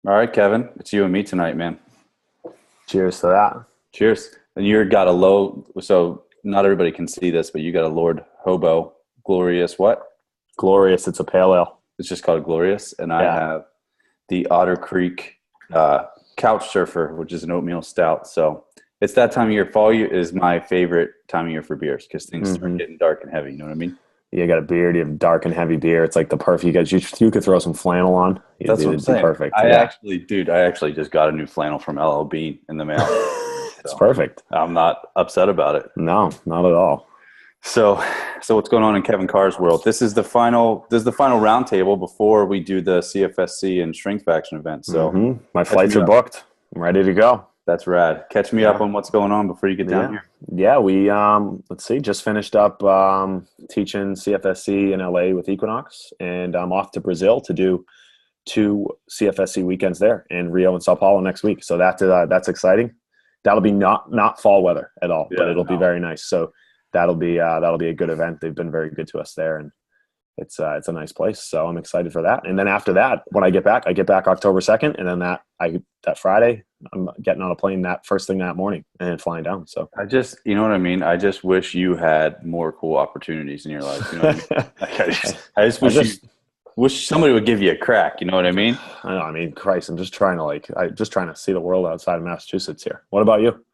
All right, Kevin, it's you and me tonight, man. Cheers to that. Cheers. And you got a low, so not everybody can see this, but you got a Lord Hobo Glorious what? Glorious. It's a pale ale. It's just called Glorious. And I Yeah. have the Otter Creek Couch Surfer, which is an oatmeal stout. So it's that time of year. Fall is my favorite time of year for beers because things start getting dark and heavy. You know what I mean? You got a beard. You have dark and heavy beer. It's like the perfect. You could throw some flannel on. That's what I'm It'd be saying. perfect. I Yeah. actually, dude, I actually just got a new flannel from LLB in the mail. It's So perfect. I'm not upset about it. No, not at all. So, so what's going on in Kevin Carr's world? This is the final roundtable before we do the CFSC and Strength Faction event. So My catch flights me are up. booked. I'm ready to go. That's rad. Catch me up Yeah. on what's going on before you get down Yeah. here. Yeah. We let's see, just finished up teaching CFSC in LA with Equinox, and I'm off to Brazil to do two CFSC weekends there in Rio and Sao Paulo next week. So that's exciting. That'll be not fall weather at all, but Yeah, it'll be no. very nice. So that'll be a good event. They've been very good to us there, and it's a nice place. So I'm excited for that. And then after that, when I get back October 2nd, and then that Friday, I'm getting on a plane that first thing that morning and flying down. So You know what I mean? I just wish you had more cool opportunities in your life. You know what I mean? Like I just I wish just wish somebody would give you a crack. You know what I mean? I know. I mean, Christ, I'm just trying to see the world outside of Massachusetts here. What about you?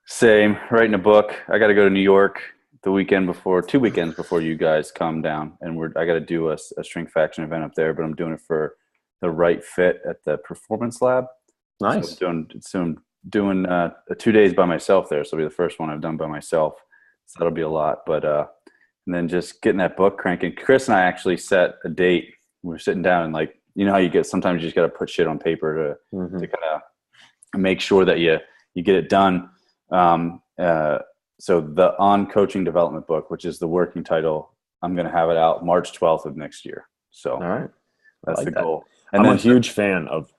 Same. Writing a book. I got to go to New York the weekend before, 2 weekends before you guys come down, and I got to do a Strength Faction event up there, but I'm doing it for the Right Fit at the Performance Lab. So Nice. I'm doing 2 days by myself there. So it'll be the first one I've done by myself. So that'll be a lot. But and then just getting that book cranking. Chris and I actually set a date. We were sitting down and like, you know how you get, sometimes you just got to put shit on paper to kind of make sure that you get it done. So the On Coaching Development book, which is the working title, I'm going to have it out March 12th of next year. So All right. I that's like the that. goal. And I'm then a huge fan of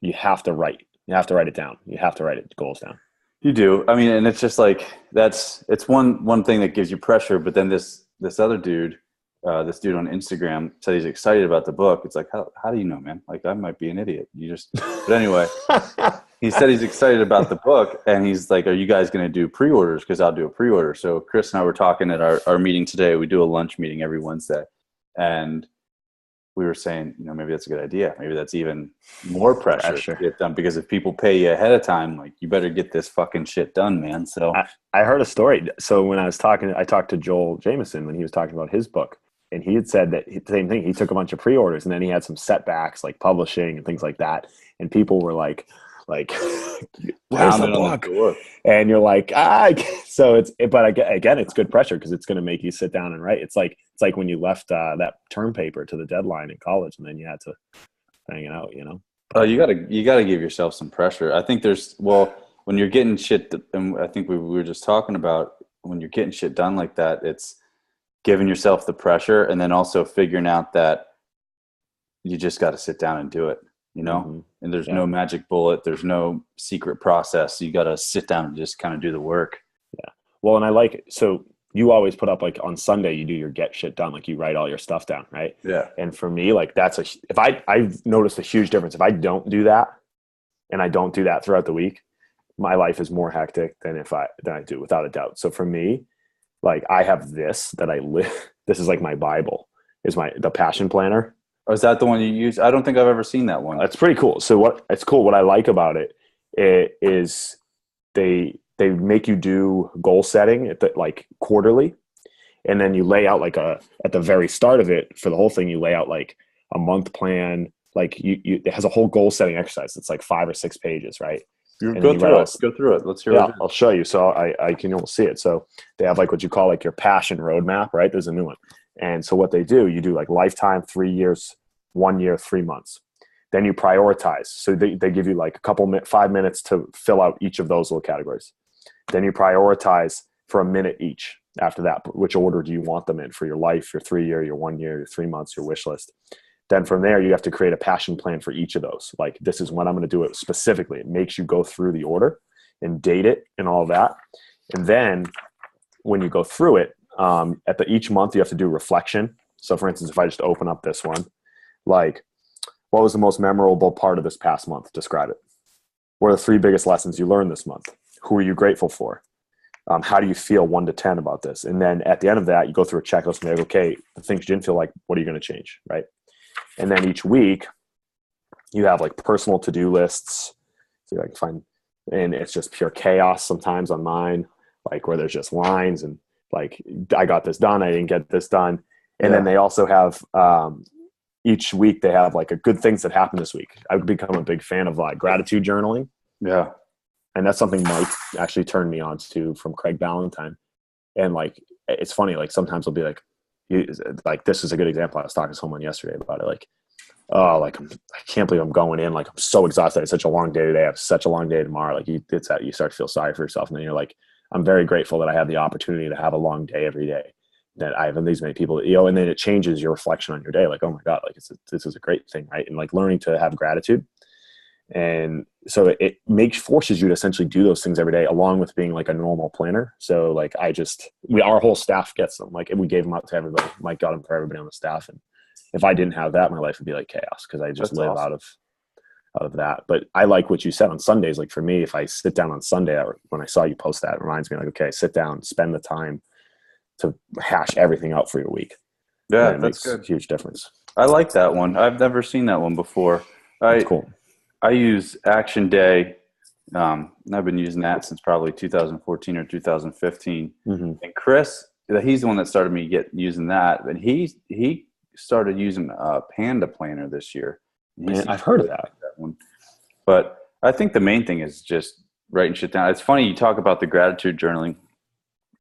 you have to write. You have to write it down. You have to write it goals down. you do. I mean, and it's just like it's one thing that gives you pressure, but then this other dude, this dude on Instagram said he's excited about the book. It's like how do you know, man? Like I might be an idiot. But anyway, he said he's excited about the book, and he's like, "Are you guys going to do pre-orders? Because I'll do a pre-order." So Chris and I were talking at our meeting today. We do a lunch meeting every Wednesday, and we were saying, maybe that's a good idea. Maybe that's even more pressure to get done because if people pay you ahead of time, like you better get this fucking shit done, man. So I heard a story. So when I talked to Joel Jameson when he was talking about his book, and he had said that the same thing. He took a bunch of pre-orders, and then he had some setbacks like publishing and things like that. And people were like, where's the pounding on the book? door. And you're like, so but again, it's good pressure because it's going to make you sit down and write. It's like when you left that term paper to the deadline in college, and then you had to hang it out, Oh, you gotta give yourself some pressure. I think when you're getting shit, and I think we were just talking about when you're getting shit done like that, it's giving yourself the pressure, and then also figuring out that you just got to sit down and do it. And there's no magic bullet. There's no secret process. You got to sit down and just kind of do the work. Yeah. Well, and so you always put up like on Sunday, you do your get shit done. Like you write all your stuff down. Right. Yeah. And for me, like I've noticed a huge difference. If I don't do that and I don't do that throughout the week, my life is more hectic than I do, without a doubt. So for me, like I have this that I live. This is like my Bible is the passion planner. Oh, is that the one you use? I don't think I've ever seen that one. That's pretty cool. So what I like about it is they make you do goal setting like quarterly, and then you lay out at the very start of it for the whole thing, you lay out like a month plan. Like it has a whole goal setting exercise. It's like 5 or 6 pages, right? Go through it. Let's hear Yeah, it. I'll show you. So I can almost see it. So they have like what you call like your passion roadmap, right? There's a new one. And so what they do, you do like lifetime, 3 years, 1 year, 3 months. Then you prioritize. So they give you like 5 minutes to fill out each of those little categories. Then you prioritize for a minute each. After that, which order do you want them in for your life, your 3 year, your 1 year, your 3 months, your wish list? Then from there, you have to create a passion plan for each of those. Like, this is when I'm going to do it specifically. It makes you go through the order and date it and all that. And then when you go through it, each month you have to do reflection. So for instance, if I just open up this one, like What was the most memorable part of this past month? Describe it. What are the 3 biggest lessons you learned this month? Who are you grateful for? How do you feel 1 to 10 about this? And then at the end of that, you go through a checklist and you're like, okay, the things you didn't feel like, what are you going to change? Right. And then each week you have like personal to-do lists. So you like find, and it's just pure chaos sometimes on mine, like where there's just lines and like, I got this done, I didn't get this done. And then they also have, each week they have like a good things that happened this week. I've become a big fan of like gratitude journaling. Yeah. And that's something Mike actually turned me on to from Craig Ballantyne. And like, it's funny, like sometimes I'll be like, this is a good example. I was talking to someone yesterday about it. Like, oh, like I can't believe I'm going in. Like, I'm so exhausted. It's such a long day today. I have such a long day tomorrow. Like it's that you start to feel sorry for yourself. And then you're like, I'm very grateful that I have the opportunity to have a long day every day, that I have these many people, you know, and then it changes your reflection on your day. Like, oh my God, like this is a great thing. Right. And like learning to have gratitude. And so it forces you to essentially do those things every day, along with being like a normal planner. So like our whole staff gets them, like, and we gave them out to everybody. Mike got them for everybody on the staff. And if I didn't have that, my life would be like chaos, because I just live awesome out of that. But I like what you said on Sundays. Like for me, if I sit down on Sunday, when I saw you post that, it reminds me like, okay, sit down, spend the time to hash everything out for your week. Yeah, that's makes good. A huge difference. I like that one. I've never seen that one before. That's cool. I use Action Day. And I've been using that since probably 2014 or 2015. Mm-hmm. And Chris, he's the one that started me using that. And he started using a Panda Planner this year. Man, I've heard of that one. But I think the main thing is just writing shit down. It's funny you talk about the gratitude journaling,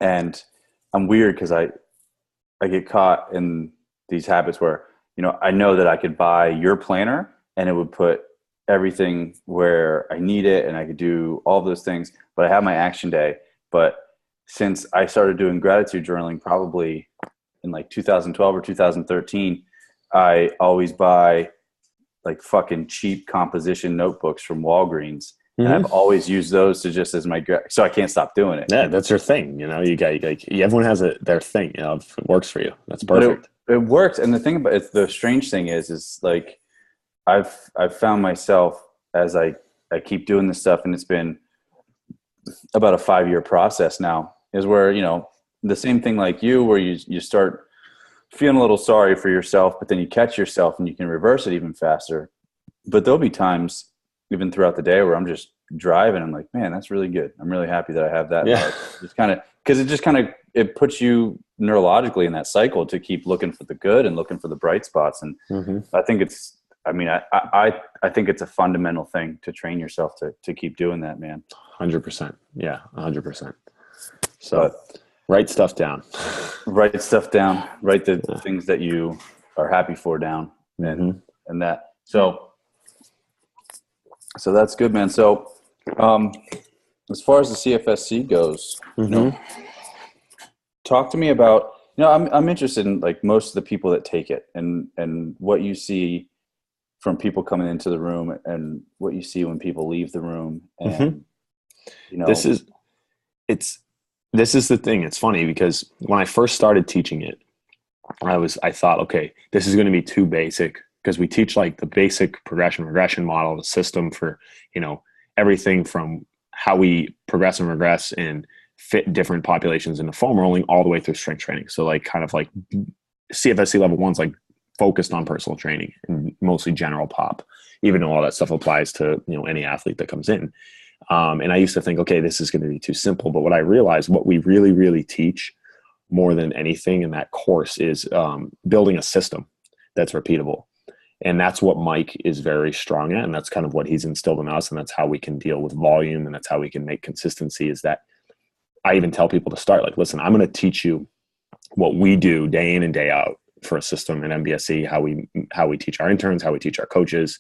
and I'm weird because I get caught in these habits where, you know, I know that I could buy your planner and it would put everything where I need it and I could do all those things, but I have my Action Day. But since I started doing gratitude journaling probably in like 2012 or 2013, I always buy like fucking cheap composition notebooks from Walgreens. Mm-hmm. And I've always used those to just as my, so I can't stop doing it. Yeah, that's your thing. You know, you got everyone has their thing. You know, if it works for you, that's perfect. It works. And the thing about it, the strange thing is like, I've found myself as I keep doing this stuff, and it's been about a 5-year process now, is where, you know, the same thing like you, where you start feeling a little sorry for yourself, but then you catch yourself and you can reverse it even faster. But there'll be times even throughout the day where I'm just driving. I'm like, man, that's really good. I'm really happy that I have that. Yeah. It's kind of, because it puts you neurologically in that cycle to keep looking for the good and looking for the bright spots. And I think I think it's a fundamental thing to train yourself to keep doing that, man. 100%. Yeah, 100%. So write stuff down. Write stuff down. Write the things that you are happy for down, and that. So that's good, man. So as far as the CFSC goes, you know, talk to me about. You know, I'm interested in like most of the people that take it, and what you see from people coming into the room and what you see when people leave the room. And, you know, this is the thing. It's funny because when I first started teaching it, I thought, okay, this is going to be too basic, because we teach like the basic progression regression model, the system for, you know, everything from how we progress and regress and fit different populations into foam rolling all the way through strength training. So like kind of like CFSC level 1's like focused on personal training and mostly general pop, even though all that stuff applies to, you know, any athlete that comes in. And I used to think, okay, this is going to be too simple. But what I realized, what we really, really teach more than anything in that course is building a system that's repeatable. And that's what Mike is very strong at. And that's kind of what he's instilled in us. And that's how we can deal with volume. And that's how we can make consistency, is that I even tell people to start like, listen, I'm going to teach you what we do day in and day out for a system in MBSC, how we teach our interns, how we teach our coaches.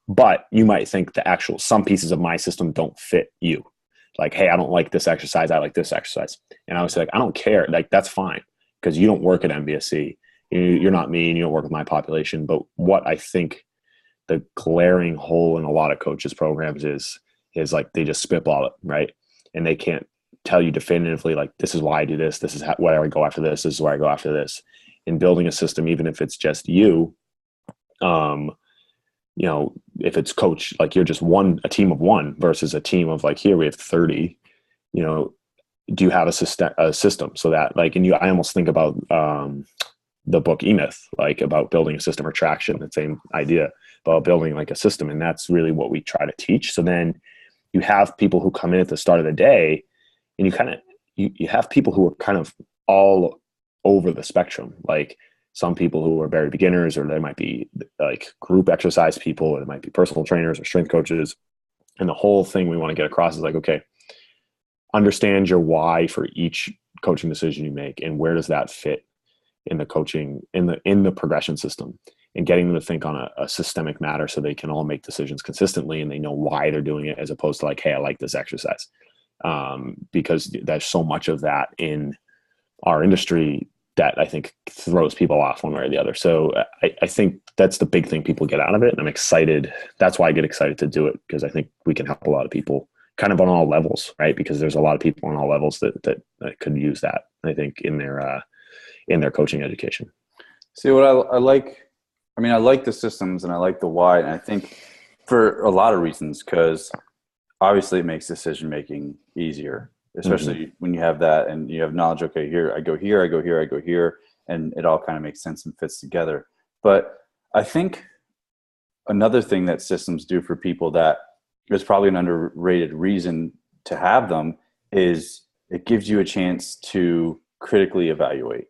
But you might think some pieces of my system don't fit you. Like, hey, I don't like this exercise, I like this exercise. And I was like, I don't care. Like, that's fine, because you don't work at MBSC. You're not me, and you don't work with my population. But what I think the glaring hole in a lot of coaches' programs is like they just spitball it, right? And they can't tell you definitively, like, this is why I do this. This is where I go after this. This is where I go after this. In building a system, even if it's just you, if it's coach, like you're just a team of one versus a team of like, here we have 30, do you have a system so that like, I almost think about the book E-Myth, like about building a system or traction, the same idea about building like a system. And that's really what we try to teach. So then you have people who come in at the start of the day, and you have people who are kind of all over the spectrum. Like some people who are very beginners, or they might be like group exercise people, or they might be personal trainers or strength coaches. And the whole thing we want to get across is like, okay, understand your why for each coaching decision you make, and where does that fit in the coaching, in the progression system, and getting them to think on a systemic matter so they can all make decisions consistently and they know why they're doing it, as opposed to like, hey, I like this exercise. Because there's so much of that in our industry that I think throws people off one way or the other. So I think that's the big thing people get out of it. And I'm excited. That's why I get excited to do it, because I think we can help a lot of people kind of on all levels, right? Because there's a lot of people on all levels that could use that, I think, in their coaching education. See, what I like, I like the systems and I like the why. And I think for a lot of reasons, because obviously it makes decision-making easier, especially when you have that and you have knowledge. Okay, here, I go here, I go here, I go here. And it all kind of makes sense and fits together. But I think another thing that systems do for people that is probably an underrated reason to have them is it gives you a chance to critically evaluate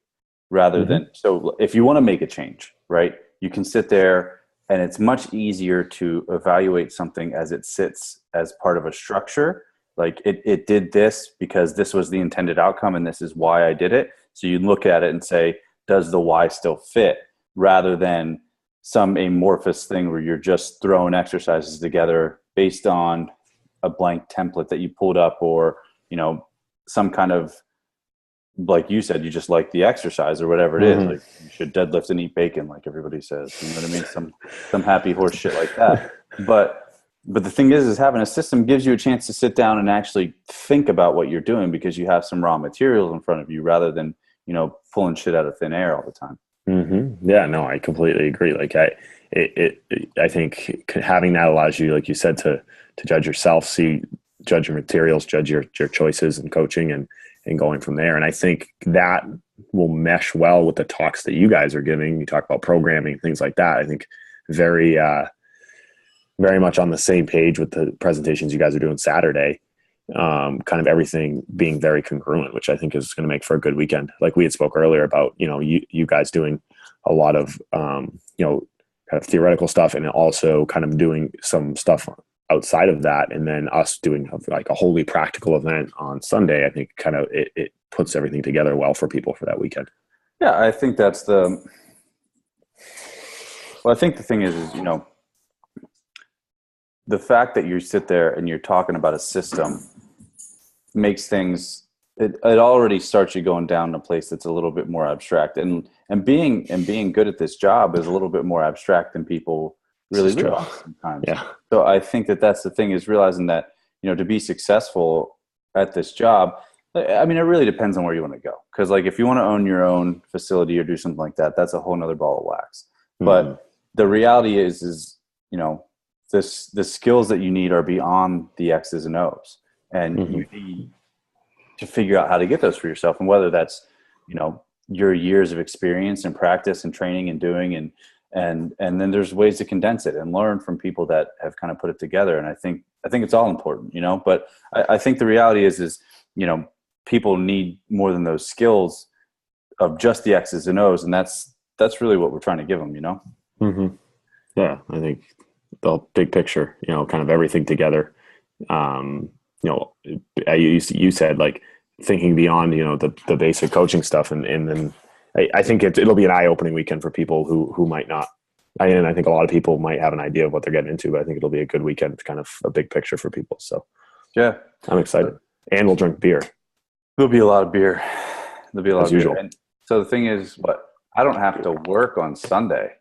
rather than, so if you want to make a change, right, you can sit there and it's much easier to evaluate something as it sits as part of a structure. Like it did this because this was the intended outcome and this is why I did it. So you look at it and say, does the why still fit, rather than some amorphous thing where you're just throwing exercises together based on a blank template that you pulled up, or, some kind of, like you said, you just like the exercise or whatever it is. Like you should deadlift and eat bacon, like everybody says, you know what I mean? Some happy horse shit like that. But the thing is having a system gives you a chance to sit down and actually think about what you're doing, because you have some raw materials in front of you rather than, pulling shit out of thin air all the time. Yeah, no, I completely agree. Like I think having that allows you, like you said, to judge yourself, judge your materials, judge your choices and coaching, and going from there. And I think that will mesh well with the talks that you guys are giving. You talk about programming, things like that. I think very much on the same page with the presentations you guys are doing Saturday. Kind of everything being very congruent, which I think is going to make for a good weekend. Like we had spoke earlier about, you guys doing a lot of, kind of theoretical stuff, and also kind of doing some stuff outside of that. And then us doing like a wholly practical event on Sunday. I think kind of it puts everything together well for people for that weekend. Yeah. I think I think the thing is, the fact that you sit there and you're talking about a system makes things, it already starts you going down a place that's a little bit more abstract, and being good at this job is a little bit more abstract than people really realize sometimes. Yeah. So I think that's the thing, is realizing that, to be successful at this job, it really depends on where you want to go. Because like if you want to own your own facility or do something like that, that's a whole nother ball of wax. But the reality is the skills that you need are beyond the X's and O's, and you need to figure out how to get those for yourself. And whether that's, your years of experience and practice and training and doing, and then there's ways to condense it and learn from people that have kind of put it together. And I think it's all important, but I think the reality is, people need more than those skills of just the X's and O's. And that's really what we're trying to give them, Yeah. I think the big picture, kind of everything together. You said like thinking beyond, the basic coaching stuff. And then I think it'll be an eye-opening weekend for people who might not. And I think a lot of people might have an idea of what they're getting into, but I think it'll be a good weekend, kind of a big picture for people. So yeah, I'm excited. And we'll drink beer. There'll be a lot of beer. There'll be a lot as of usual. Beer. And so the thing is, I don't have to work on Sunday.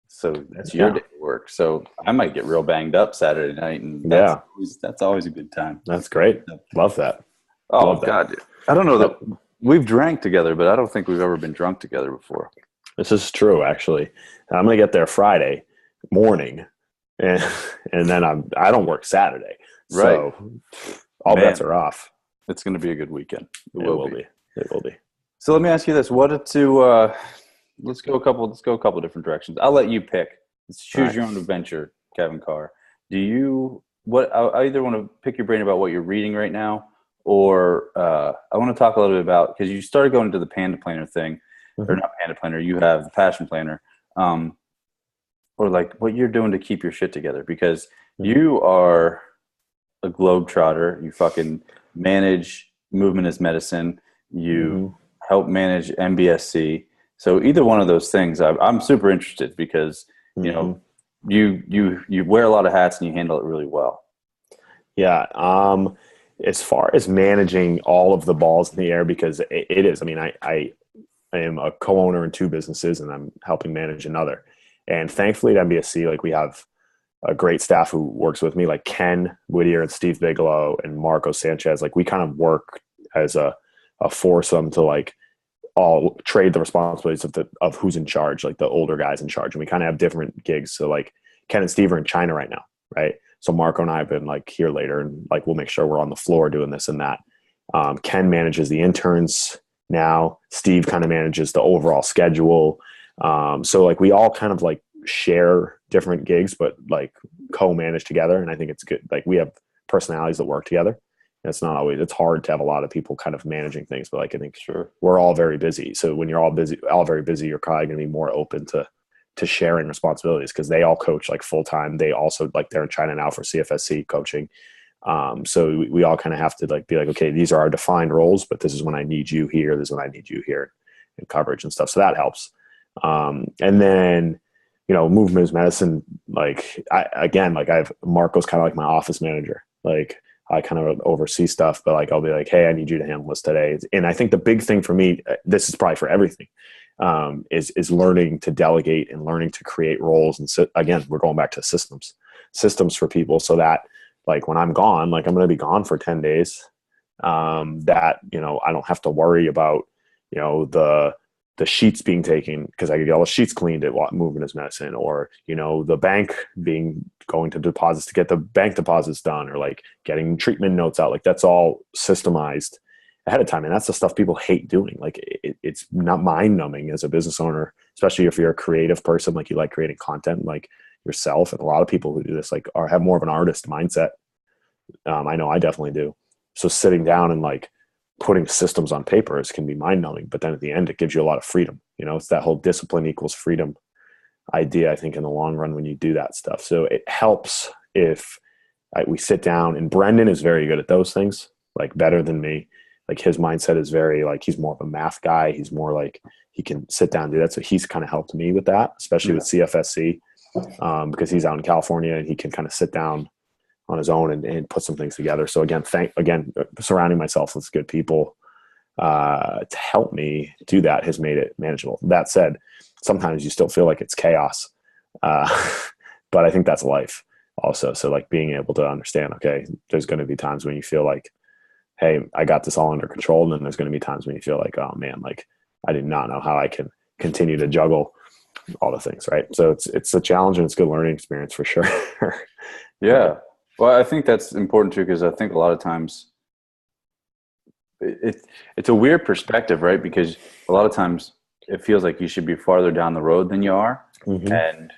So that's your day of work. So I might get real banged up Saturday night, and that's always a good time. That's great. Love that. Oh, Love that. God, dude. I don't know that we've drank together, but I don't think we've ever been drunk together before. This is true, actually. I'm going to get there Friday morning, and and then I don't work Saturday, Right. so all Man, bets are off. it's going to be a good weekend. It It will will be. be. It will be. So let me ask you this: let's go a couple different directions. I'll let you pick. Let's All choose right. your own adventure, Kevin Carr. Do you what? I either want to pick your brain about what you're reading right now, or I want to talk a little bit about, because you started going into the Panda Planner thing, or Mhm. not Panda Planner. You have the Passion Planner, um, or like what you're doing to keep your shit together, because Mhm. you are a globetrotter. You fucking manage movement as medicine. You Mhm. help manage MBSC. So either one of those things, I'm super interested, because you know Mhm. you wear a lot of hats and you handle it really well. Yeah. As far as managing all of the balls in the air, because it is. I mean, I am a co-owner in two businesses, and I'm helping manage another. And thankfully at MBSC, like we have a great staff who works with me, like Ken Whittier and Steve Bigelow and Marco Sanchez. Like we kind of work as a foursome to like all trade the responsibilities of who's in charge, like the older guys in charge. And we kind of have different gigs. So like Ken and Steve are in China right now, right? So Marco and I have been like here later, and like we'll make sure we're on the floor doing this and that. Ken manages the interns now. Steve kind of manages the overall schedule. So like we all kind of like share different gigs, but like co-manage together. And I think it's good. Like we have personalities that work together. It's not always, it's hard to have a lot of people kind of managing things, but like I think Sure. we're all very busy. So when you're all very busy, you're probably going to be more open to sharing responsibilities, because they all coach like full time. They also like they're in China now for CFSC coaching. So we all kind of have to like be like, okay, these are our defined roles, but this is when I need you here. This is when I need you here, and coverage and stuff. So that helps. And then, movement is medicine. Like like I have Marco's kind of like my office manager. Like I kind of oversee stuff, but like I'll be like, hey, I need you to handle this today. And I think the big thing for me, this is probably for everything, is learning to delegate and learning to create roles. And so again, we're going back to systems for people, so that like when I'm gone, like I'm going to be gone for 10 days. That, I don't have to worry about, the sheets being taken, because I get all the sheets cleaned at movement as medicine, or, the bank going to deposits to get the bank deposits done, or like getting treatment notes out. Like that's all systemized ahead of time. And that's the stuff people hate doing. Like it's not mind numbing as a business owner, especially if you're a creative person, like you like creating content like yourself. And a lot of people who do this like have more of an artist mindset. I know I definitely do. So sitting down and like putting systems on papers can be mind numbing, but then at the end, it gives you a lot of freedom. It's that whole discipline equals freedom idea, I think, in the long run when you do that stuff. So it helps if we sit down, and Brendan is very good at those things, like better than me. Like his mindset is very like, he's more of a math guy. He's more like, he can sit down and do that. So he's kind of helped me with that, especially with CFSC, because he's out in California and he can kind of sit down on his own and put some things together. So again, surrounding myself with good people to help me do that has made it manageable. That said, sometimes you still feel like it's chaos, uh, but I think that's life also. So like being able to understand, okay, there's going to be times when you feel like, hey, I got this all under control, and then there's going to be times when you feel like, oh man, like I did not know how I can continue to juggle all the things, right? So it's a challenge, and it's a good learning experience for sure. Yeah. Well, I think that's important too, because I think a lot of times it's a weird perspective, right? Because a lot of times it feels like you should be farther down the road than you are, Mm-hmm. and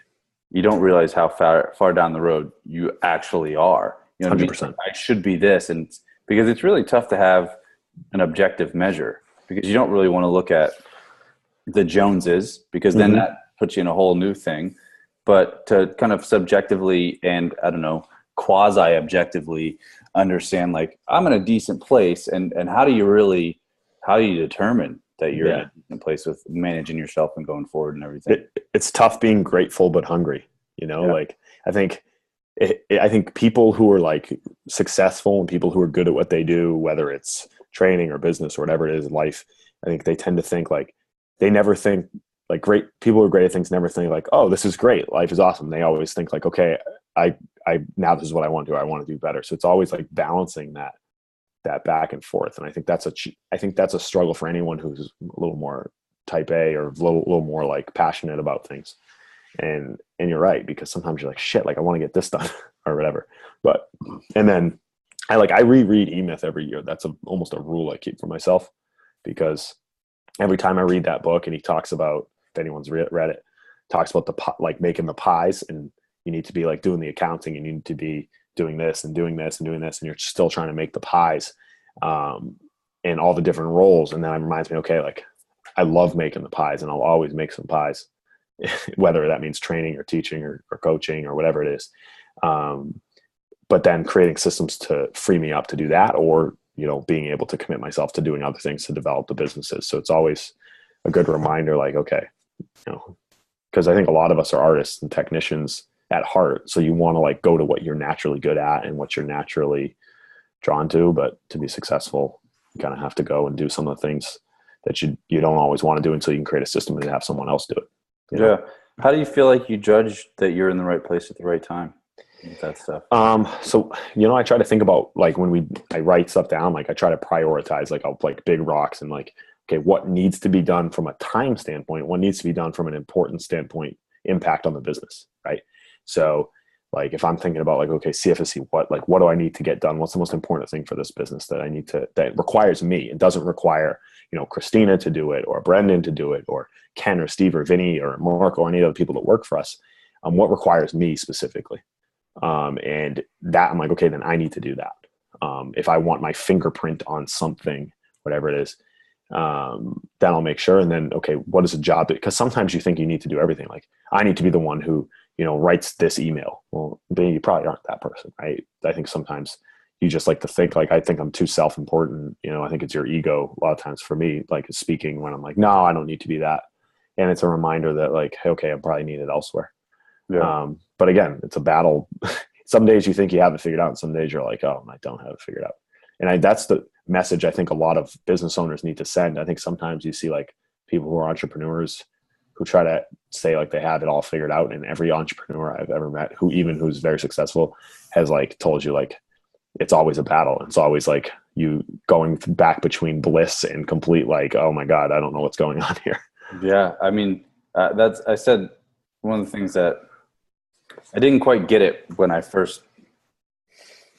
you don't realize how far down the road you actually are. You know what I mean? Like, 100%. I should be this, and because it's really tough to have an objective measure, because you don't really want to look at the Joneses, because then Mm-hmm. that puts you in a whole new thing. But to kind of subjectively and I don't know, quasi objectively understand, like I'm in a decent place, and how do you determine that you're in Yeah. a decent place with managing yourself and going forward and everything? It's tough being grateful but hungry. Yeah. Like I think I think people who are like successful and people who are good at what they do, whether it's training or business or whatever it is in life, I think they tend to think like they never think like great people who are great at things never think like, oh, this is great, life is awesome. They always think like, okay, I now this is what I want to do. I want to do better. So it's always like balancing that back and forth. And I think that's a struggle for anyone who's a little more type A or a little more like passionate about things. And And you're right, because sometimes you're like, shit, like I want to get this done or whatever. But, and then I reread E-Myth every year. That's almost a rule I keep for myself, because every time I read that book and he talks about, if anyone's read it, talks about like making the pies, and you need to be like doing the accounting, and you need to be doing this and doing this and doing this, and you're still trying to make the pies, and all the different roles. And then it reminds me, okay, like I love making the pies, and I'll always make some pies, whether that means training or teaching or coaching or whatever it is. But then creating systems to free me up to do that, or, you know, being able to commit myself to doing other things to develop the businesses. So it's always a good reminder, like, okay, you know, because I think a lot of us are artists and technicians at heart. So you want to like go to what you're naturally good at and what you're naturally drawn to, but to be successful, you kind of have to go and do some of the things that you don't always want to do until you can create a system and have someone else do it. You know? How do you feel like you judge that you're in the right place at the right time with that stuff? So, you know, I try to think about like when I write stuff down, like I try to prioritize, like I'll like big rocks and like, okay, what needs to be done from a time standpoint? What needs to be done from an importance standpoint, impact on the business, right? So like if I'm thinking about like, okay, CFSC, what do I need to get done? What's the most important thing for this business that requires me? It doesn't require, you know, Christina to do it, or Brendan to do it, or Ken or Steve or Vinny or Mark or any other people that work for us. What requires me specifically? And that I'm like, okay, then I need to do that. If I want my fingerprint on something, whatever it is, then I'll make sure. And then, okay, what is a job? Because sometimes you think you need to do everything. Like I need to be the one who, you know, writes this email. Well, then you probably aren't that person, right? I think sometimes you just like to think like, I think I'm too self-important. You know, I think it's your ego a lot of times for me, like speaking when I'm like, no, I don't need to be that. And it's a reminder that like, okay, I'm probably needed elsewhere. Yeah. But again, it's a battle. Some days you think you have it figured out, and some days you're like, oh, I don't have it figured out. And that's the message I think a lot of business owners need to send. I think sometimes you see like people who are entrepreneurs who try to say like they have it all figured out. And every entrepreneur I've ever met who's very successful has like told you like, it's always a battle. It's always like you going back between bliss and complete like, oh my God, I don't know what's going on here. Yeah. I mean, I said one of the things that I didn't quite get it when I first,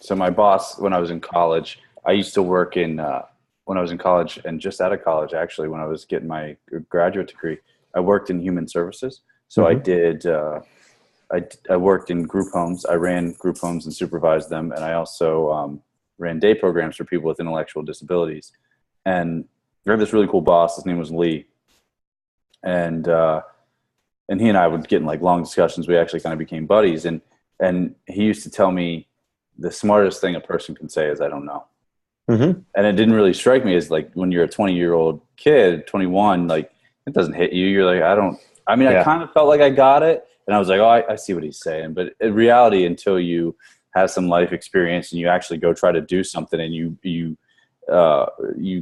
so my boss, when I was in college, I used to work when I was in college and just out of college, actually, when I was getting my graduate degree, I worked in human services. So I worked in group homes. I ran group homes and supervised them. And I also ran day programs for people with intellectual disabilities. And I had this really cool boss. His name was Lee. And he and I would get in like long discussions. We actually kind of became buddies. And he used to tell me the smartest thing a person can say is, I don't know. Mm-hmm. And it didn't really strike me as like when you're a 20-year-old kid, 21, like it doesn't hit you. You're like, I kind of felt like I got it. And I was like, oh, I see what he's saying. But in reality, until you have some life experience and you actually go try to do something and you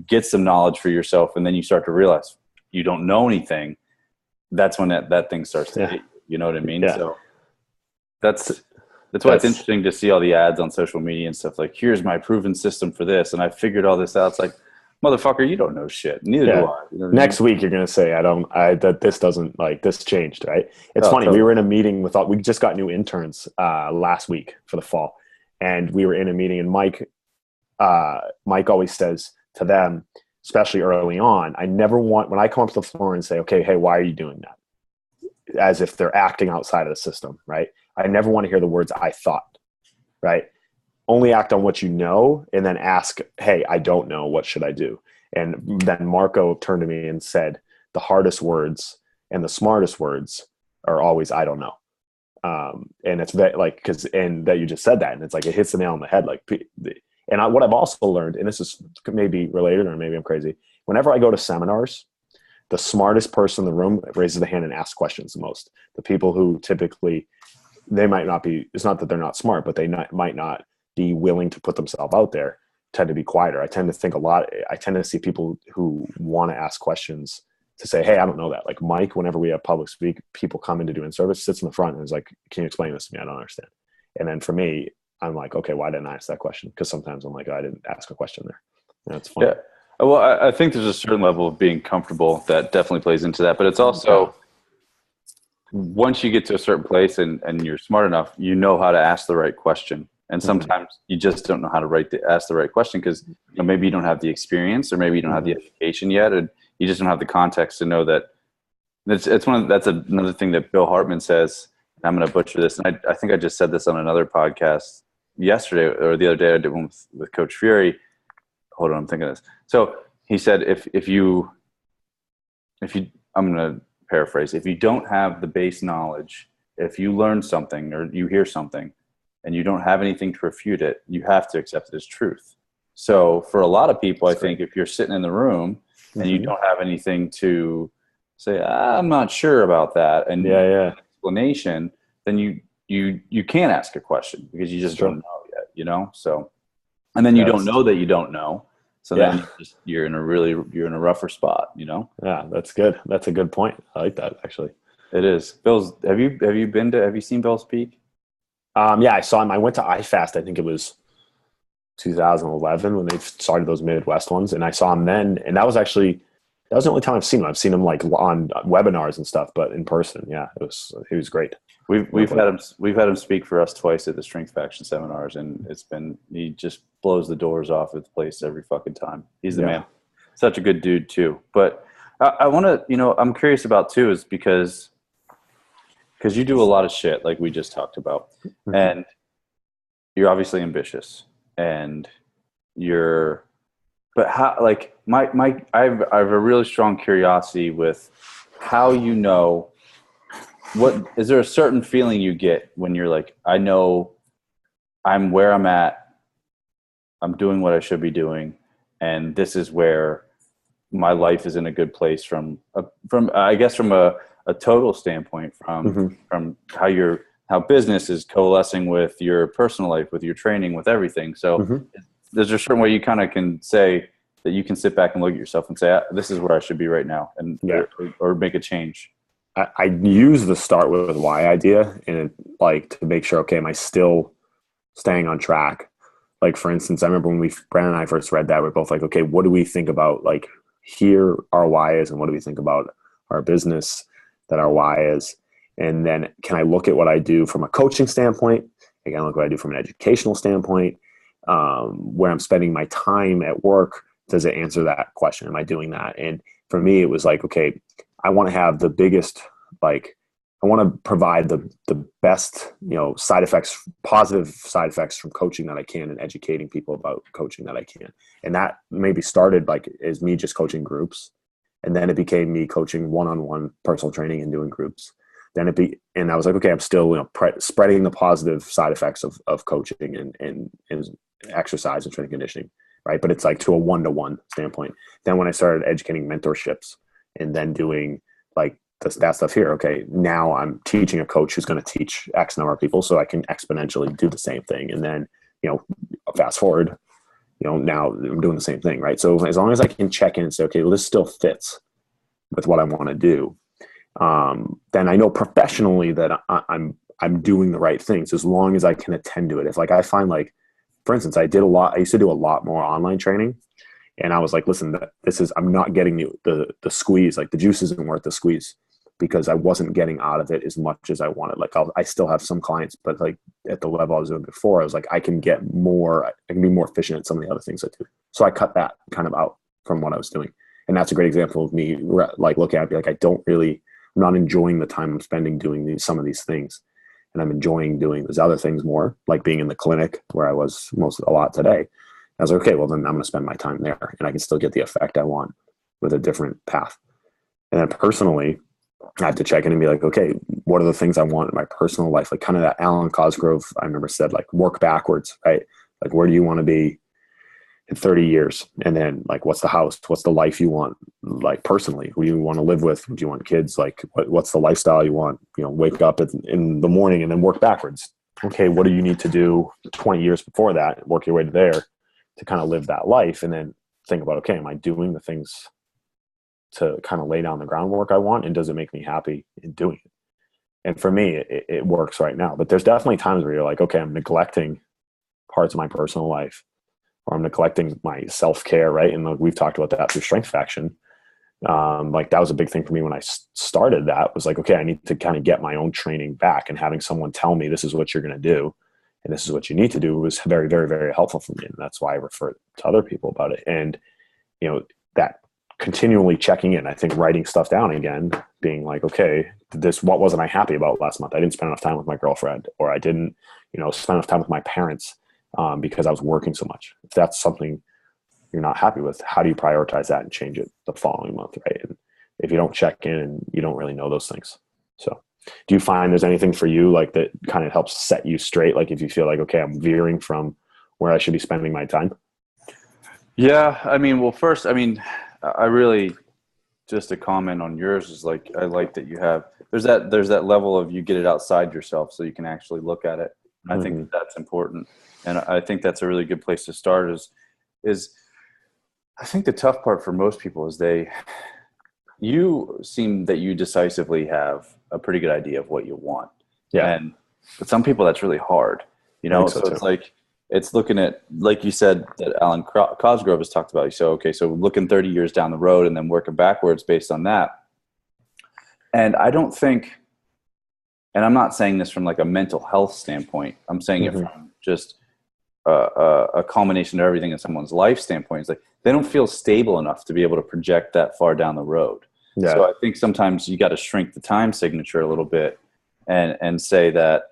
get some knowledge for yourself, and then you start to realize you don't know anything, that's when that thing starts to hit you. You know what I mean? Yeah. So that's why it's interesting to see all the ads on social media and stuff like, here's my proven system for this. And I figured all this out. It's like, motherfucker, you don't know shit. Neither do I. You know Next week, you're going to say, that this doesn't like this changed, right? It's funny. Totally. We were in a meeting we just got new interns last week for the fall. And we were in a meeting, and Mike always says to them, especially early on, I never want, when I come up to the floor and say, okay, hey, why are you doing that? As if they're acting outside of the system, right? I never want to hear the words I thought, right? Only act on what you know, and then ask, hey, I don't know, what should I do? And then Marco turned to me and said, the hardest words and the smartest words are always, I don't know. And it's like, and that you just said that, and it's like, it hits the nail on the head. Like, and what I've also learned, and this is maybe related, or maybe I'm crazy, whenever I go to seminars, the smartest person in the room raises the hand and asks questions the most. The people who typically, they might not be, it's not that they're not smart, but they might not be willing to put themselves out there, tend to be quieter. I tend to see people who want to ask questions to say, hey, I don't know that. Like Mike, whenever we have public speak, people come in to do in-service, sits in the front and is like, can you explain this to me? I don't understand. And then for me, I'm like, okay, why didn't I ask that question? Because sometimes I'm like, I didn't ask a question there. And it's funny. Yeah. Well, I think there's a certain level of being comfortable that definitely plays into that, but it's also once you get to a certain place and you're smart enough, you know how to ask the right question. And sometimes you just don't know how to ask the right question because maybe you don't have the experience, or maybe you don't have the education yet, and you just don't have the context to know that. That's another thing that Bill Hartman says. I'm going to butcher this, and I think I just said this on another podcast yesterday or the other day. I did one with Coach Fury. Hold on, I'm thinking of this. So he said, if you, I'm going to paraphrase, if you don't have the base knowledge, if you learn something or you hear something and you don't have anything to refute it, you have to accept it as truth. So for a lot of people, I think if you're sitting in the room and you don't have anything to say, I'm not sure about that, and explanation, then you can't ask a question because you just don't know yet, So, and then you don't know that you don't know. So then you're in a rougher spot, Yeah, that's good. That's a good point. I like that, actually. It is. Have you seen Bill speak? Yeah, I saw him. I went to iFast. I think it was 2011 when they started those Midwest ones, and I saw him then. And that was the only time I've seen him. I've seen him like on webinars and stuff, but in person, he was great. We've had him speak for us twice at the Strength Faction seminars, and he just blows the doors off of the place every fucking time. He's the man. Such a good dude too. But I want to, I'm curious about too, is because you do a lot of shit like we just talked about, and you're obviously ambitious, and but how, like I have a really strong curiosity with how what is there a certain feeling you get when you're like, I know I'm where I'm at, I'm doing what I should be doing, and this is where my life is in a good place from a total standpoint, from how business is coalescing with your personal life, with your training, with everything. So there's a certain way you kind of can say that you can sit back and look at yourself and say, this is where I should be right now, and or make a change. I use the start with why idea, and like to make sure, okay, am I still staying on track? Like, for instance, I remember when Brandon and I first read that, we're both like, okay, what do we think about, like, here our why is, and what do we think about our business that our why is? And then can I look at what I do from a coaching standpoint? I can look at what I do from an educational standpoint, where I'm spending my time at work. Does it answer that question? Am I doing that? And for me, it was like, okay, I want to have the biggest, like, I want to provide the best, side effects, positive side effects from coaching that I can, and educating people about coaching that I can. And that maybe started like as me just coaching groups. And then it became me coaching one-on-one personal training and doing groups. And I was like, okay, I'm still, spreading the positive side effects of coaching and exercise and strength and conditioning. Right. But it's like to a one-to-one standpoint. Then when I started educating mentorships and then doing like that stuff here, okay, now I'm teaching a coach who's going to teach X number of people, so I can exponentially do the same thing. And then, fast forward, now I'm doing the same thing. Right. So as long as I can check in and say, okay, well, this still fits with what I want to do, then I know professionally that I'm doing the right things, as long as I can attend to it. If like I find, like, for instance, I used to do a lot more online training, and I was like, listen, I'm not getting the squeeze, like the juice isn't worth the squeeze, because I wasn't getting out of it as much as I wanted. Like I still have some clients, but like at the level I was doing before, I was like, I can be more efficient at some of the other things I do. So I cut that kind of out from what I was doing. And that's a great example of me like looking at it, like, I'm not enjoying the time I'm spending doing some of these things. And I'm enjoying doing these other things more, like being in the clinic where I was a lot today. I was like, okay, well then I'm going to spend my time there, and I can still get the effect I want with a different path. And then personally, I have to check in and be like, okay, what are the things I want in my personal life? Like kind of that Alan Cosgrove, I remember, said, like, work backwards, right? Like, where do you want to be in 30 years? And then like, what's the house? What's the life you want? Like personally, who you want to live with? Do you want kids? Like what's the lifestyle you want? Wake up in the morning and then work backwards. Okay, what do you need to do 20 years before that? Work your way to there to kind of live that life. And then think about, okay, am I doing the things to kind of lay down the groundwork I want? And does it make me happy in doing it? And for me, it works right now. But there's definitely times where you're like, okay, I'm neglecting parts of my personal life, or I'm neglecting my self-care, right? And we've talked about that through Strength Faction. Like that was a big thing for me when I started. That was like, okay, I need to kind of get my own training back, and having someone tell me this is what you're going to do and this is what you need to do was very, very, very helpful for me. And that's why I refer to other people about it. And, you know, that continually checking in, I think writing stuff down again, being like, okay, what wasn't I happy about last month? I didn't spend enough time with my girlfriend, or I didn't, spend enough time with my parents because I was working so much. If that's something you're not happy with, how do you prioritize that and change it the following month, right? And if you don't check in, you don't really know those things. So do you find there's anything for you like that kind of helps set you straight? Like if you feel like, okay, I'm veering from where I should be spending my time? Yeah. I mean, well, first, I really, just to comment on yours, is like, I like that you have, there's that level of you get it outside yourself so you can actually look at it. And I think that's important. And I think that's a really good place to start is I think the tough part for most people is you seem that you decisively have a pretty good idea of what you want. Yeah. But some people that's really hard, so it's like, it's looking at, like you said, that Alan Cosgrove has talked about. So, okay, so looking 30 years down the road and then working backwards based on that. And I don't think, and I'm not saying this from like a mental health standpoint, I'm saying it from just a culmination of everything in someone's life standpoint. It's like they don't feel stable enough to be able to project that far down the road. Yeah. So I think sometimes you got to shrink the time signature a little bit and say that,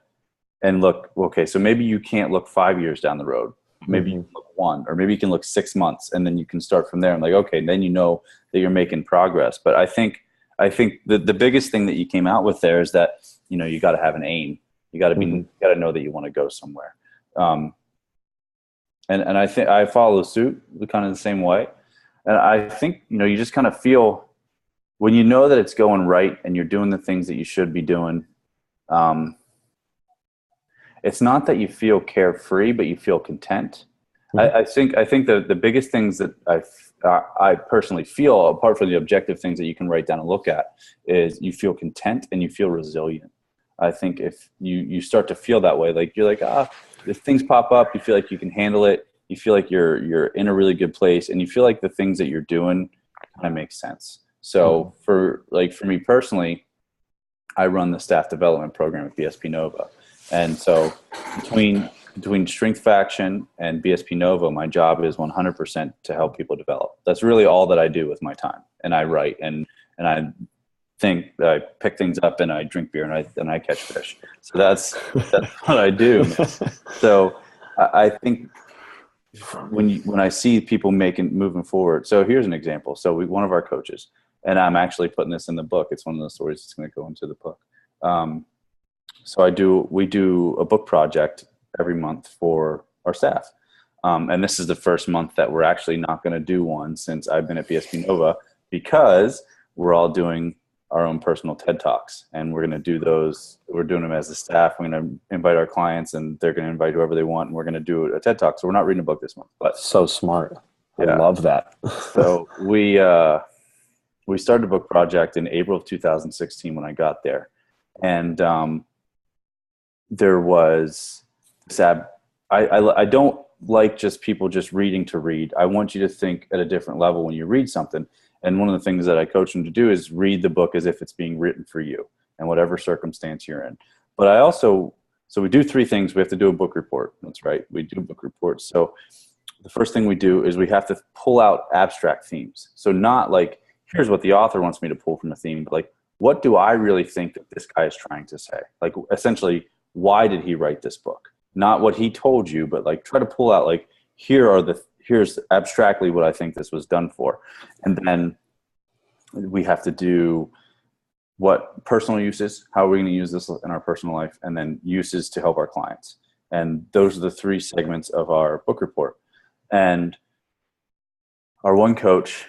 and look, okay, so maybe you can't look 5 years down the road. Maybe you can look 1, or maybe you can look 6 months, and then you can start from there. And like, okay, then you know that you're making progress. But I think the biggest thing that you came out with there is that, you got to have an aim. You got to you got to know that you want to go somewhere. And I think I follow suit kind of the same way. And I think, you just kind of feel when you know that it's going right and you're doing the things that you should be doing. It's not that you feel carefree, but you feel content. I think the biggest things that I personally feel, apart from the objective things that you can write down and look at, is you feel content and you feel resilient. I think if you start to feel that way, like you're like, if things pop up, you feel like you can handle it. You feel like you're in a really good place, and you feel like the things that you're doing kind of make sense. So for me personally, I run the staff development program at BSP Nova. And so between Strength Faction and BSP Nova, my job is 100% to help people develop. That's really all that I do with my time. And I write and I think I pick things up and I drink beer and I catch fish. So that's what I do. So I think when I see people moving forward. So here's an example. So one of our coaches, and I'm actually putting this in the book. It's one of the stories that's going to go into the book. So we do a book project every month for our staff. And this is the first month that we're actually not going to do one since I've been at BSP Nova, because we're all doing our own personal TED Talks, and we're going to do those. We're doing them as a staff. We're going to invite our clients, and they're going to invite whoever they want, and we're going to do a TED Talk. So we're not reading a book this month. But so smart. I love that. So we started a book project in April of 2016 when I got there. And there was this I don't like just people just reading to read. I want you to think at a different level when you read something. And one of the things that I coach them to do is read the book as if it's being written for you and whatever circumstance you're in. But so we do 3 things. We have to do a book report. That's right. We do book reports. So the first thing we do is we have to pull out abstract themes. So not like, here's what the author wants me to pull from a theme, but like, what do I really think that this guy is trying to say? Like, essentially, why did he write this book? Not what he told you, but like try to pull out like, here's abstractly what I think this was done for. And then we have to do what personal uses, how are we going to use this in our personal life, and then uses to help our clients. And those are the 3 segments of our book report. And our one coach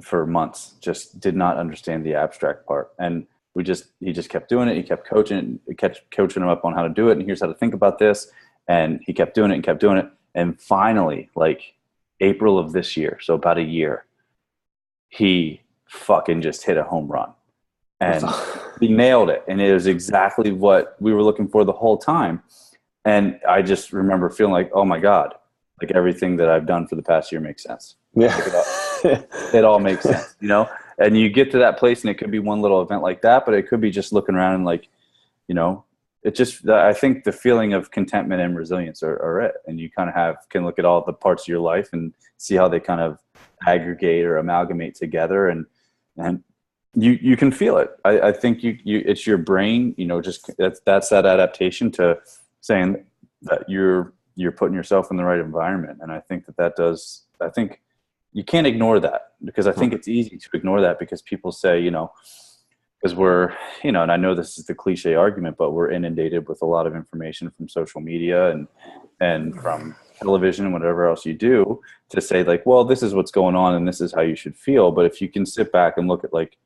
for months just did not understand the abstract part. And he just kept doing it. He kept coaching him up on how to do it. And here's how to think about this. And he kept doing it. And finally, like April of this year, so about a year, he fucking just hit a home run. And he nailed it. And it was exactly what we were looking for the whole time. And I just remember feeling like, oh my God, like everything that I've done for the past year makes sense. Yeah. it all makes sense, you know? And you get to that place and it could be one little event like that, but it could be just looking around and like, you know, it just, I think the feeling of contentment and resilience are it. And you kind of can look at all the parts of your life and see how they kind of aggregate or amalgamate together. And you can feel it. I think it's your brain, you know, just that's that adaptation to saying that you're putting yourself in the right environment. And I think I think you can't ignore that, because I think it's easy to ignore that because people say, you know, because we're, you know, and I know this is the cliche argument, but we're inundated with a lot of information from social media and from television and whatever else you do, to say like, well, this is what's going on and this is how you should feel. But if you can sit back and look at like,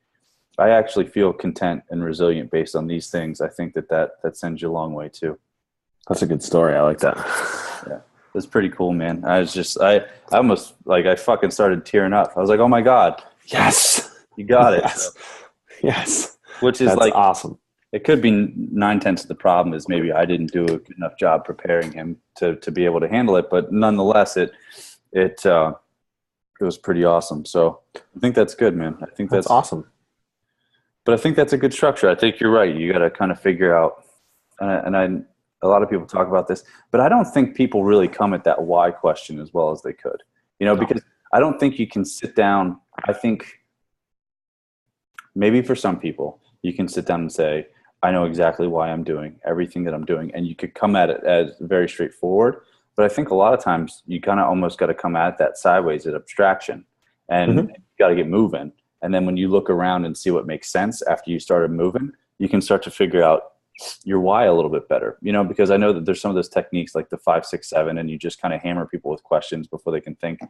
I actually feel content and resilient based on these things, I think that sends you a long way too. That's a good story. I like that. Yeah. It's pretty cool, man. I almost like, I fucking started tearing up. I was like, oh my God. Yes. You got it. Yes. Yes. Which is That's like awesome. It could be 9/10 of the problem is maybe I didn't do a good enough job preparing him to be able to handle it. But nonetheless, it was pretty awesome. So I think that's good, man. I think that's awesome. But I think that's a good structure. I think you're right. You got to kind of figure out, a lot of people talk about this, but I don't think people really come at that why question as well as they could, you know, because I don't think you can sit down. I think maybe for some people you can sit down and say, I know exactly why I'm doing everything that I'm doing. And you could come at it as very straightforward. But I think a lot of times you kind of almost got to come at that sideways at abstraction, and you got to get moving. And then when you look around and see what makes sense after you started moving, you can start to figure out your why a little bit better, you know, because I know that there's some of those techniques like the 5, 6, 7, and you just kind of hammer people with questions before they can think.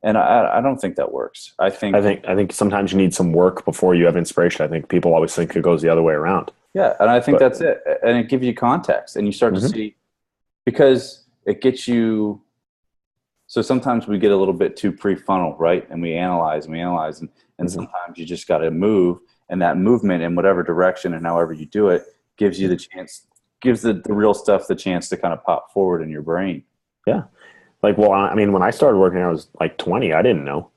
And I don't think that works. I think sometimes you need some work before you have inspiration. I think people always think it goes the other way around. Yeah. And I think that's it. And it gives you context, and you start to see, because it gets you. So sometimes we get a little bit too pre-funnel, right? And we analyze and sometimes you just got to move, and that movement in whatever direction and however you do it gives you gives the real stuff the chance to kind of pop forward in your brain. Yeah. Like, well, I mean, when I started working, I was like 20. I didn't know.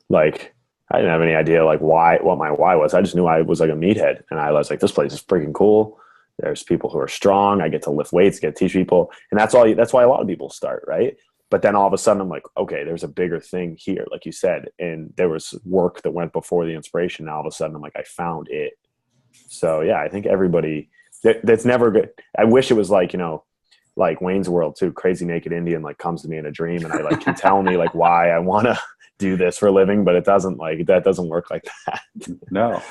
Like, I didn't have any idea like what my why was. I just knew I was like a meathead, and I was like, this place is freaking cool. There's people who are strong. I get to lift weights, get to teach people. And that's why a lot of people start, right? But then all of a sudden I'm like, okay, there's a bigger thing here, like you said, and there was work that went before the inspiration. Now all of a sudden I'm like, I found it. So yeah, I think everybody that's never good. I wish it was like, you know, like Wayne's World too. Crazy naked Indian like comes to me in a dream, and I like can tell me like why I want to do this for a living, but that doesn't work like that. No,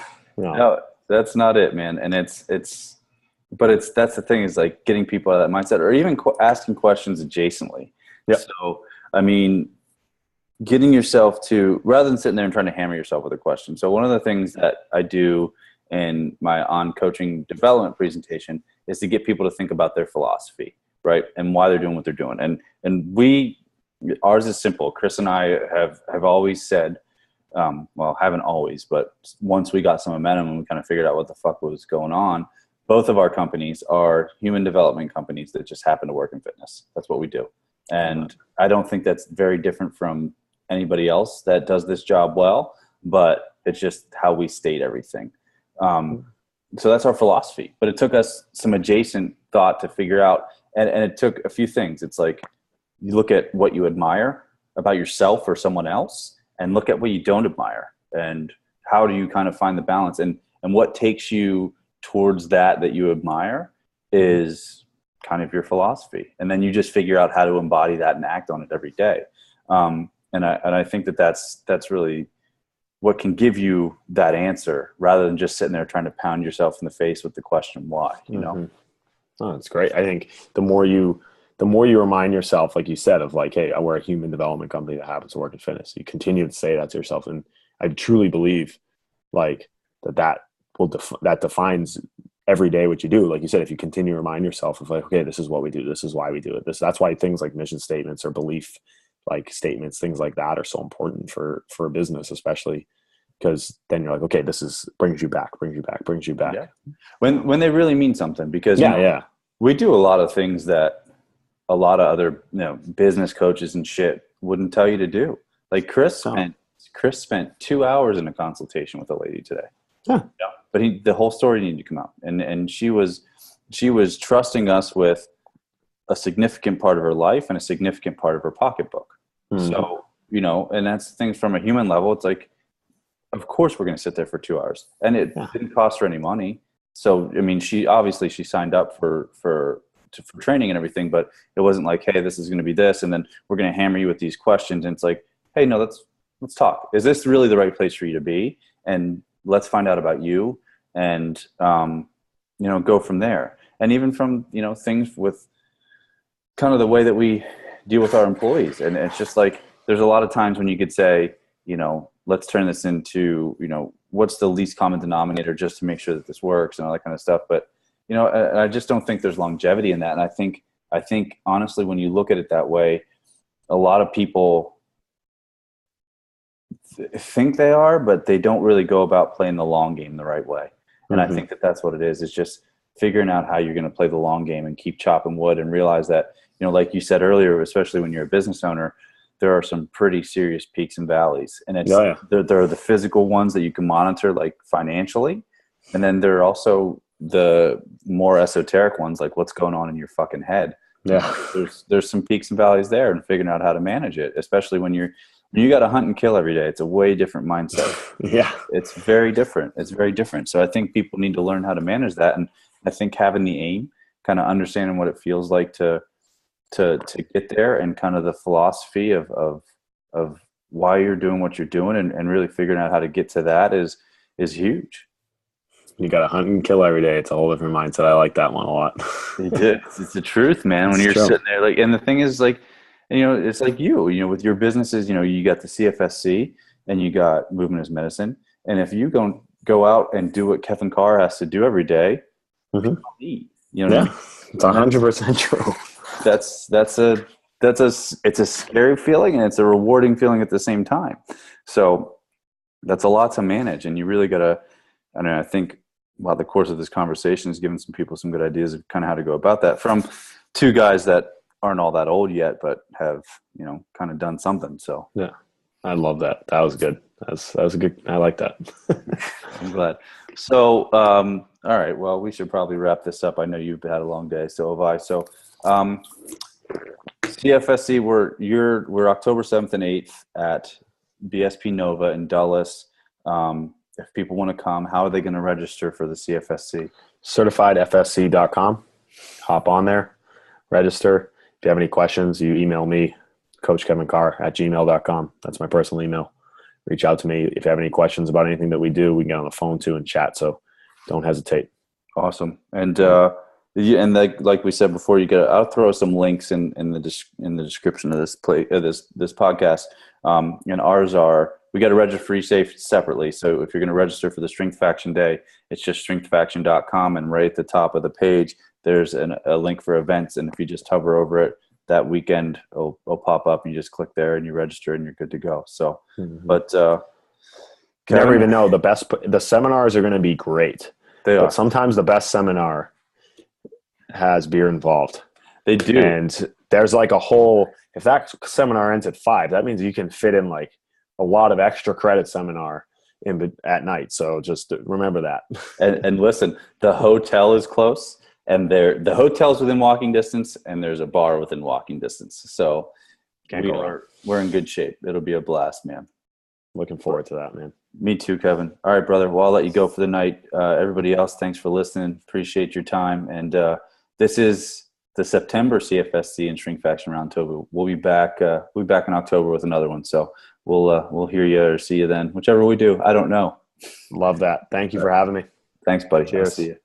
that's not it, man. And that's the thing, is like getting people out of that mindset, or even asking questions adjacently. Yep. So, I mean, getting yourself to, rather than sitting there and trying to hammer yourself with a question. So one of the things that I do in my On Coaching Development presentation is to get people to think about their philosophy, right? And why they're doing what they're doing. And ours is simple. Chris and I have always said, well, haven't always, but once we got some momentum and we kind of figured out what the fuck was going on, both of our companies are human development companies that just happen to work in fitness. That's what we do. And I don't think that's very different from anybody else that does this job well, but it's just how we state everything. So that's our philosophy. But it took us some adjacent thought to figure out, and it took a few things. It's like, you look at what you admire about yourself or someone else, and look at what you don't admire, and how do you kind of find the balance, and what takes you towards that you admire is kind of your philosophy. And then you just figure out how to embody that and act on it every day. And I think that's really what can give you that answer, rather than just sitting there trying to pound yourself in the face with the question why, you know? Oh, that's great. I think the more you remind yourself, like you said, of like, hey, we're a human development company that happens to work in fitness. You continue to say that to yourself. And I truly believe like that defines every day what you do. Like you said, if you continue to remind yourself of like, okay, this is what we do. This is why we do it. That's why things like mission statements or belief like statements, things like that are so important for a business, especially because then you're like, okay, this brings you back. Yeah. When they really mean something, because we do a lot of things that a lot of other, business coaches and shit wouldn't tell you to do. Like Chris spent Chris spent 2 hours in a consultation with a lady today. Yeah. Yeah. But the whole story needed to come out. And she was trusting us with a significant part of her life and a significant part of her pocketbook. Mm-hmm. So, and that's the thing from a human level. It's like, of course we're going to sit there for 2 hours, and it didn't cost her any money. So, I mean, she signed up for training and everything, but it wasn't like, hey, this is going to be this, and then we're going to hammer you with these questions. And it's like, hey, no, let's talk. Is this really the right place for you to be? And let's find out about you, and go from there. And even from things with kind of the way that we deal with our employees. And it's just like, there's a lot of times when you could say, let's turn this into, what's the least common denominator just to make sure that this works and all that kind of stuff. But, I just don't think there's longevity in that. And I think honestly, when you look at it that way, a lot of people think they are, but they don't really go about playing the long game the right way. And I think that's what it is. It's just figuring out how you're going to play the long game and keep chopping wood, and realize that, like you said earlier, especially when you're a business owner, there are some pretty serious peaks and valleys. And it's there are the physical ones that you can monitor, like financially. And then there are also the more esoteric ones, like what's going on in your fucking head. Yeah. There's some peaks and valleys there, and figuring out how to manage it, especially when you got to hunt and kill every day. It's a way different mindset. Yeah. It's very different. So I think people need to learn how to manage that. And I think having the aim, kind of understanding what it feels like to get there, and kind of the philosophy of why you're doing what you're doing, and really figuring out how to get to that is huge. You got to hunt and kill every day. It's a whole different mindset. I like that one a lot. It's the truth, man. When you're sitting there, like, and the thing is, like, it's like with your businesses, you got the CFSC and you got Movement as Medicine. And if you go out and do what Kevin Carr has to do every day, people eat. What I mean? It's 100% true. It's a scary feeling, and it's a rewarding feeling at the same time. So that's a lot to manage, and you really got to, I think while the course of this conversation has given some people some good ideas of kind of how to go about that, from two guys that aren't all that old yet, but have, kind of done something. So yeah, I love that. That was good. That was a good, I like that. I'm glad. So, all right, well, we should probably wrap this up. I know you've had a long day, so have I. So, CFSC, we're October 7th and 8th at BSP Nova in Dulles. If people want to come, how are they going to register for the CFSC? CertifiedFSC.com. Hop on there, register. If you have any questions, you email me, coachkevincarr@gmail.com. That's my personal email. Reach out to me. If you have any questions about anything that we do, we can get on the phone too and chat. So don't hesitate. Awesome. And like we said before, I'll throw some links in the description of this podcast. And ours are, we got to register for eSafe separately. So if you're going to register for the Strength Faction Day, it's just strengthfaction.com, and right at the top of the page, there's a link for events. And if you just hover over it, that weekend it'll pop up, and you just click there and you register and you're good to go. So, but never even know, the seminars are going to be great. But sometimes the best seminar has beer involved. They do. And there's like a whole, if that seminar ends at 5, that means you can fit in like a lot of extra credit seminar at night. So just remember that. And listen, the hotel is close, and the hotel's within walking distance, and there's a bar within walking distance. So we're in good shape. It'll be a blast, man. Looking forward to that, man. Me too, Kevin. All right, brother. Well, I'll let you go for the night. Everybody else, thanks for listening. Appreciate your time. And this is the September CFSC and Shrink Faction Roundtable. We'll be back. We'll be back in October with another one. So we'll hear you or see you then, whichever we do. I don't know. Love that. Thank you for having me. Thanks, buddy. Cheers. I'll see you.